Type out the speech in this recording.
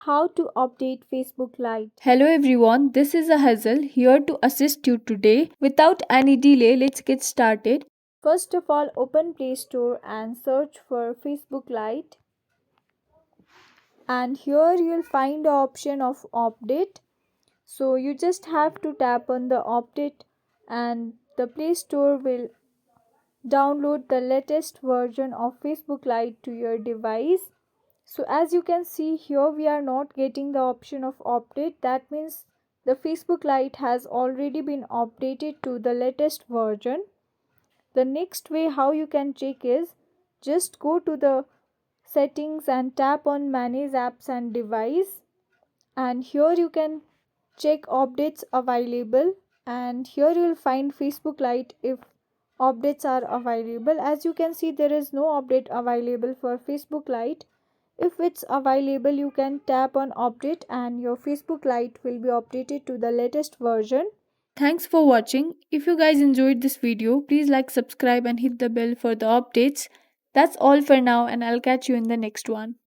How to update Facebook Lite. Hello everyone, this is a Hazel here to assist you today. Without any delay, let's get started. First of all, open Play Store and search for Facebook Lite. And here you'll find the option of update. So you just have to tap on the update and the Play Store will download the latest version of Facebook Lite to your device. So as you can see here, we are not getting the option of update. That means the Facebook Lite has already been updated to the latest version. The next way how you can check is just go to the settings and tap on manage apps and device, and here you can check updates available, and here you will find Facebook Lite if updates are available. As you can see, there is no update available for Facebook Lite. If it's available, you can tap on update and your Facebook Lite will be updated to the latest version. Thanks for watching. If you guys enjoyed this video, please like, subscribe and hit the bell for the updates. That's all for now and I'll catch you in the next one.